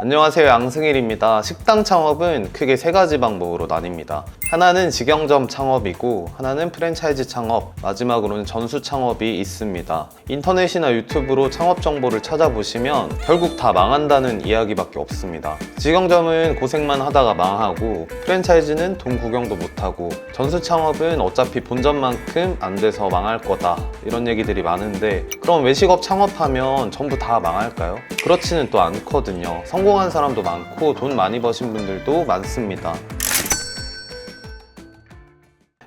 안녕하세요, 양승일입니다. 식당 창업은 크게 세 가지 방법으로 나뉩니다. 하나는 직영점 창업이고, 하나는 프랜차이즈 창업, 마지막으로는 전수 창업이 있습니다. 인터넷이나 유튜브로 창업 정보를 찾아보시면 결국 다 망한다는 이야기밖에 없습니다. 직영점은 고생만 하다가 망하고, 프랜차이즈는 돈 구경도 못하고, 전수 창업은 어차피 본전만큼 안 돼서 망할 거다, 이런 얘기들이 많은데, 그럼 외식업 창업하면 전부 다 망할까요? 그렇지는 또 않거든요. 성공한 사람도 많고 돈 많이 버신 분들도 많습니다.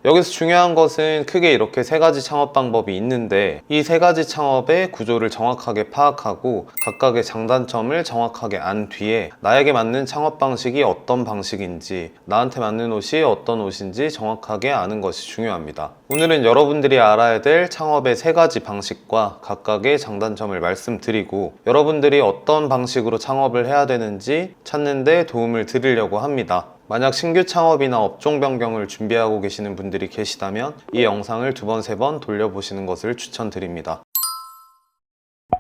여기서 중요한 것은 크게 이렇게 세 가지 창업 방법이 있는데, 이 세 가지 창업의 구조를 정확하게 파악하고 각각의 장단점을 정확하게 안 뒤에 나에게 맞는 창업 방식이 어떤 방식인지, 나한테 맞는 옷이 어떤 옷인지 정확하게 아는 것이 중요합니다. 오늘은 여러분들이 알아야 될 창업의 세 가지 방식과 각각의 장단점을 말씀드리고, 여러분들이 어떤 방식으로 창업을 해야 되는지 찾는 데 도움을 드리려고 합니다. 만약 신규 창업이나 업종 변경을 준비하고 계시는 분들이 계시다면 이 영상을 두 번, 세 번 돌려보시는 것을 추천드립니다.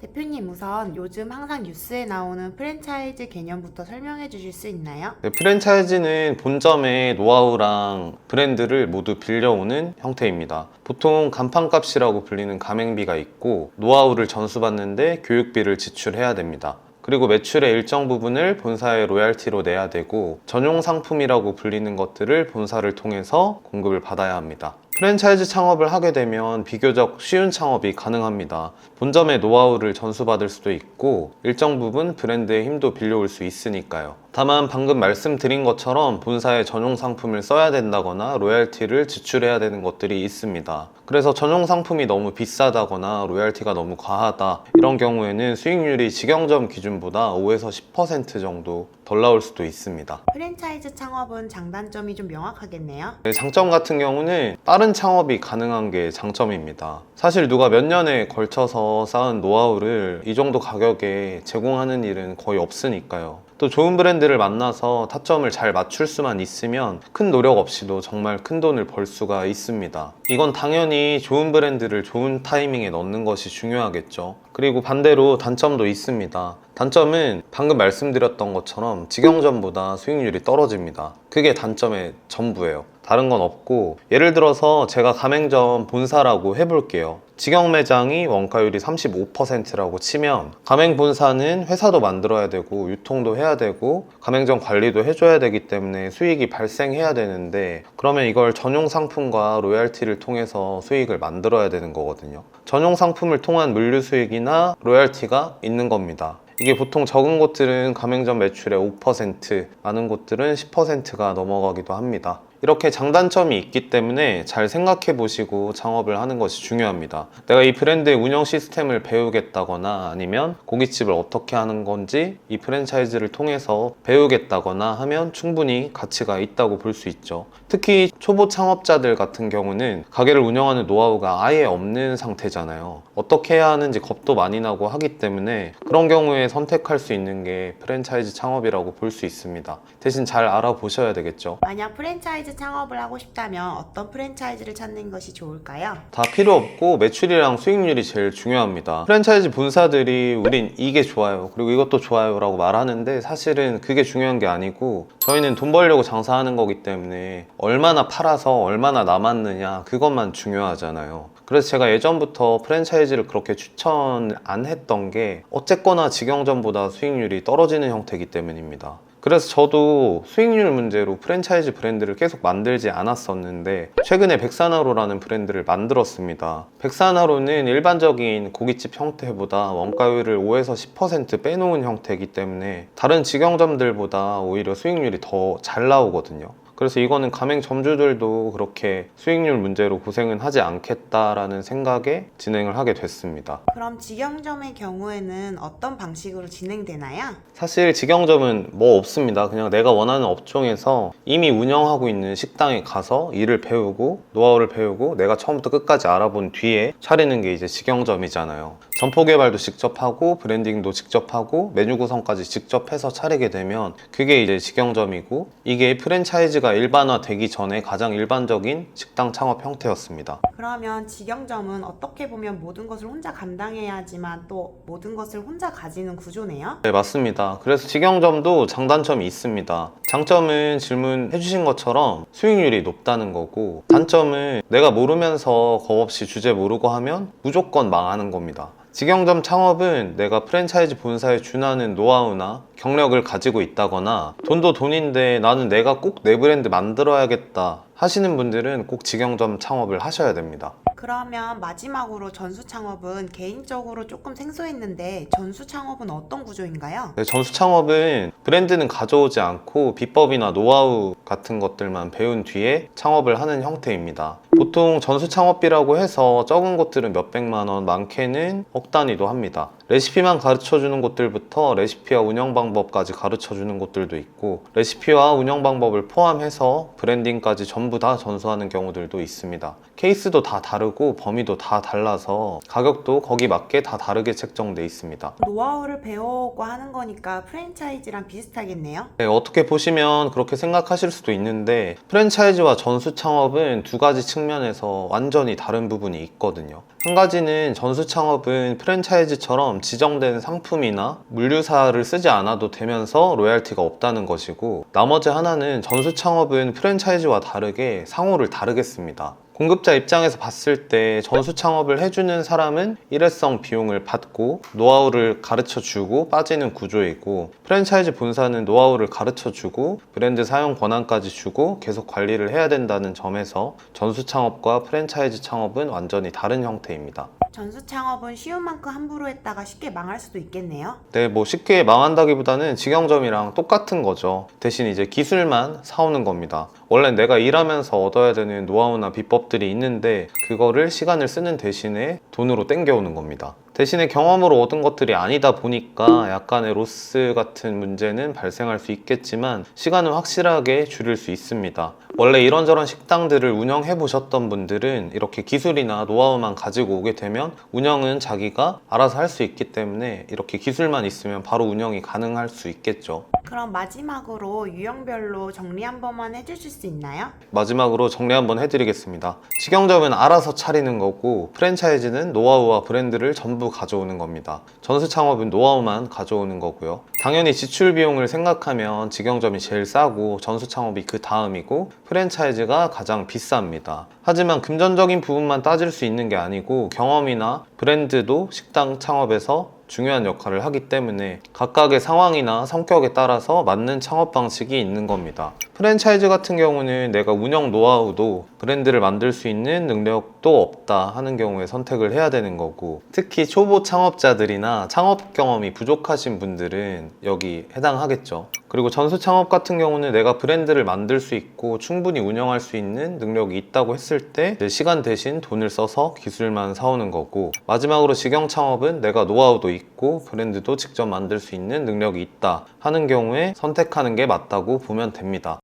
대표님, 우선 요즘 항상 뉴스에 나오는 프랜차이즈 개념부터 설명해 주실 수 있나요? 프랜차이즈는 본점의 노하우랑 브랜드를 모두 빌려오는 형태입니다. 보통 간판값이라고 불리는 가맹비가 있고, 노하우를 전수받는데 교육비를 지출해야 됩니다. 그리고 매출의 일정 부분을 본사의 로얄티로 내야 되고, 전용 상품이라고 불리는 것들을 본사를 통해서 공급을 받아야 합니다. 프랜차이즈 창업을 하게 되면 비교적 쉬운 창업이 가능합니다. 본점의 노하우를 전수받을 수도 있고, 일정 부분 브랜드의 힘도 빌려올 수 있으니까요. 다만 방금 말씀드린 것처럼 본사의 전용 상품을 써야 된다거나 로얄티를 지출해야 되는 것들이 있습니다. 그래서 전용 상품이 너무 비싸다거나 로얄티가 너무 과하다, 이런 경우에는 수익률이 직영점 기준보다 5에서 10% 정도 덜 나올 수도 있습니다. 프랜차이즈 창업은 장단점이 좀 명확하겠네요. 장점 같은 경우는 빠른 창업이 가능한 게 장점입니다. 사실 누가 몇 년에 걸쳐서 쌓은 노하우를 이 정도 가격에 제공하는 일은 거의 없으니까요. 또 좋은 브랜드를 만나서 타점을 잘 맞출 수만 있으면 큰 노력 없이도 정말 큰 돈을 벌 수가 있습니다. 이건 당연히 좋은 브랜드를 좋은 타이밍에 넣는 것이 중요하겠죠. 그리고 반대로 단점도 있습니다. 단점은 방금 말씀드렸던 것처럼 직영점보다 수익률이 떨어집니다. 그게 단점의 전부예요. 다른 건 없고, 예를 들어서 제가 가맹점 본사라고 해볼게요. 직영 매장이 원가율이 35%라고 치면, 가맹 본사는 회사도 만들어야 되고 유통도 해야 되고 가맹점 관리도 해줘야 되기 때문에 수익이 발생해야 되는데, 그러면 이걸 전용 상품과 로얄티를 통해서 수익을 만들어야 되는 거거든요. 전용 상품을 통한 물류 수익이나 로얄티가 있는 겁니다. 이게 보통 적은 곳들은 가맹점 매출의 5%, 많은 곳들은 10%가 넘어가기도 합니다. 이렇게 장단점이 있기 때문에 잘 생각해 보시고 창업을 하는 것이 중요합니다. 내가 이 브랜드의 운영 시스템을 배우겠다거나, 아니면 고깃집을 어떻게 하는 건지 이 프랜차이즈를 통해서 배우겠다거나 하면 충분히 가치가 있다고 볼 수 있죠. 특히 초보 창업자들 같은 경우는 가게를 운영하는 노하우가 아예 없는 상태잖아요. 어떻게 해야 하는지 겁도 많이 나고 하기 때문에, 그런 경우에 선택할 수 있는 게 프랜차이즈 창업이라고 볼 수 있습니다. 대신 잘 알아보셔야 되겠죠. 만약 프랜차이즈 창업을 하고 싶다면 어떤 프랜차이즈를 찾는 것이 좋을까요? 다 필요 없고 매출이랑 수익률이 제일 중요합니다. 프랜차이즈 본사들이 우린 이게 좋아요, 그리고 이것도 좋아요 라고 말하는데, 사실은 그게 중요한 게 아니고, 저희는 돈 벌려고 장사하는 거기 때문에 얼마나 팔아서 얼마나 남았느냐, 그것만 중요하잖아요. 그래서 제가 예전부터 프랜차이즈를 그렇게 추천 안 했던 게, 어쨌거나 직영점보다 수익률이 떨어지는 형태이기 때문입니다. 그래서 저도 수익률 문제로 프랜차이즈 브랜드를 계속 만들지 않았었는데, 최근에 백산하로라는 브랜드를 만들었습니다. 백산하로는 일반적인 고깃집 형태보다 원가율을 5에서 10% 빼놓은 형태이기 때문에 다른 직영점들보다 오히려 수익률이 더 잘 나오거든요. 그래서 이거는 가맹점주들도 그렇게 수익률 문제로 고생은 하지 않겠다라는 생각에 진행을 하게 됐습니다. 그럼 직영점의 경우에는 어떤 방식으로 진행되나요? 사실 직영점은 뭐 없습니다. 그냥 내가 원하는 업종에서 이미 운영하고 있는 식당에 가서 일을 배우고 노하우를 배우고 내가 처음부터 끝까지 알아본 뒤에 차리는 게 이제 직영점이잖아요. 점포 개발도 직접 하고 브랜딩도 직접 하고 메뉴 구성까지 직접 해서 차리게 되면 그게 이제 직영점이고, 이게 프랜차이즈가 일반화되기 전에 가장 일반적인 식당 창업 형태였습니다. 그러면 직영점은 어떻게 보면 모든 것을 혼자 감당해야지만 또 모든 것을 혼자 가지는 구조네요? 네, 맞습니다. 그래서 직영점도 장단점이 있습니다. 장점은 질문해 주신 것처럼 수익률이 높다는 거고, 단점은 내가 모르면서 겁 없이 주제 모르고 하면 무조건 망하는 겁니다. 직영점 창업은 내가 프랜차이즈 본사에 준하는 노하우나 경력을 가지고 있다거나, 돈도 돈인데 나는 내가 꼭 내 브랜드 만들어야겠다 하시는 분들은 꼭 직영점 창업을 하셔야 됩니다. 그러면 마지막으로 전수 창업은 개인적으로 조금 생소했는데 전수 창업은 어떤 구조인가요? 네, 전수 창업은 브랜드는 가져오지 않고 비법이나 노하우 같은 것들만 배운 뒤에 창업을 하는 형태입니다. 보통 전수 창업비라고 해서 적은 곳들은 몇백만 원, 많게는 억 단위도 합니다. 레시피만 가르쳐주는 곳들부터 레시피와 운영 방법까지 가르쳐주는 곳들도 있고, 레시피와 운영 방법을 포함해서 브랜딩까지 전부 다 전수하는 경우들도 있습니다. 케이스도 다 다르고 범위도 다 달라서 가격도 거기 맞게 다 다르게 책정돼 있습니다. 노하우를 배우고 하는 거니까 프랜차이즈랑 비슷하겠네요? 네, 어떻게 보시면 그렇게 생각하실 수도 있는데, 프랜차이즈와 전수 창업은 두 가지 측면에서 완전히 다른 부분이 있거든요. 한 가지는 전수 창업은 프랜차이즈처럼 지정된 상품이나 물류사를 쓰지 않아도 되면서 로얄티가 없다는 것이고, 나머지 하나는 전수 창업은 프랜차이즈와 다르게 상호를 다르게 씁니다. 공급자 입장에서 봤을 때 전수 창업을 해주는 사람은 일회성 비용을 받고 노하우를 가르쳐주고 빠지는 구조이고, 프랜차이즈 본사는 노하우를 가르쳐주고 브랜드 사용 권한까지 주고 계속 관리를 해야 된다는 점에서 전수 창업과 프랜차이즈 창업은 완전히 다른 형태입니다. 전수 창업은 쉬운 만큼 함부로 했다가 쉽게 망할 수도 있겠네요? 네, 뭐 쉽게 망한다기보다는 직영점이랑 똑같은 거죠. 대신 이제 기술만 사오는 겁니다. 원래 내가 일하면서 얻어야 되는 노하우나 비법들이 있는데 그거를 시간을 쓰는 대신에 돈으로 땡겨오는 겁니다. 대신에 경험으로 얻은 것들이 아니다 보니까 약간의 로스 같은 문제는 발생할 수 있겠지만 시간은 확실하게 줄일 수 있습니다. 원래 이런저런 식당들을 운영해 보셨던 분들은 이렇게 기술이나 노하우만 가지고 오게 되면 운영은 자기가 알아서 할 수 있기 때문에 이렇게 기술만 있으면 바로 운영이 가능할 수 있겠죠. 그럼 마지막으로 유형별로 정리 한 번만 해주실 수 있나요? 마지막으로 정리 한번 해드리겠습니다. 직영점은 알아서 차리는 거고, 프랜차이즈는 노하우와 브랜드를 전부 가져오는 겁니다. 전수 창업은 노하우만 가져오는 거고요. 당연히 지출 비용을 생각하면 직영점이 제일 싸고 전수 창업이 그 다음이고 프랜차이즈가 가장 비쌉니다. 하지만 금전적인 부분만 따질 수 있는 게 아니고 경험이나 브랜드도 식당 창업에서 중요한 역할을 하기 때문에 각각의 상황이나 성격에 따라서 맞는 창업 방식이 있는 겁니다. 프랜차이즈 같은 경우는 내가 운영 노하우도 브랜드를 만들 수 있는 능력도 없다 하는 경우에 선택을 해야 되는 거고, 특히 초보 창업자들이나 창업 경험이 부족하신 분들은 여기 해당하겠죠. 그리고 전수 창업 같은 경우는 내가 브랜드를 만들 수 있고 충분히 운영할 수 있는 능력이 있다고 했을 때 시간 대신 돈을 써서 기술만 사오는 거고, 마지막으로 직영 창업은 내가 노하우도 있고 브랜드도 직접 만들 수 있는 능력이 있다 하는 경우에 선택하는 게 맞다고 보면 됩니다.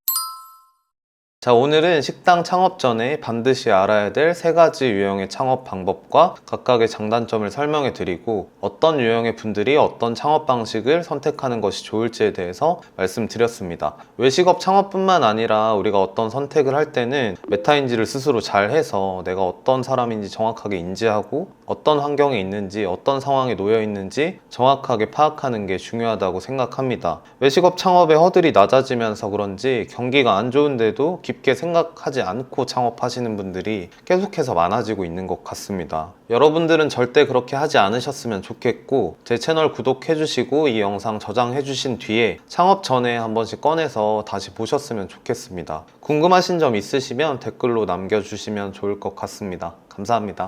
자, 오늘은 식당 창업 전에 반드시 알아야 될 3가지 유형의 창업 방법과 각각의 장단점을 설명해 드리고, 어떤 유형의 분들이 어떤 창업 방식을 선택하는 것이 좋을지에 대해서 말씀드렸습니다. 외식업 창업뿐만 아니라 우리가 어떤 선택을 할 때는 메타인지를 스스로 잘 해서 내가 어떤 사람인지 정확하게 인지하고 어떤 환경에 있는지 어떤 상황에 놓여 있는지 정확하게 파악하는 게 중요하다고 생각합니다. 외식업 창업의 허들이 낮아지면서 그런지 경기가 안 좋은데도 깊게 생각하지 않고 창업하시는 분들이 계속해서 많아지고 있는 것 같습니다. 여러분들은 절대 그렇게 하지 않으셨으면 좋겠고, 제 채널 구독해 주시고 이 영상 저장해 주신 뒤에 창업 전에 한 번씩 꺼내서 다시 보셨으면 좋겠습니다. 궁금하신 점 있으시면 댓글로 남겨주시면 좋을 것 같습니다. 감사합니다.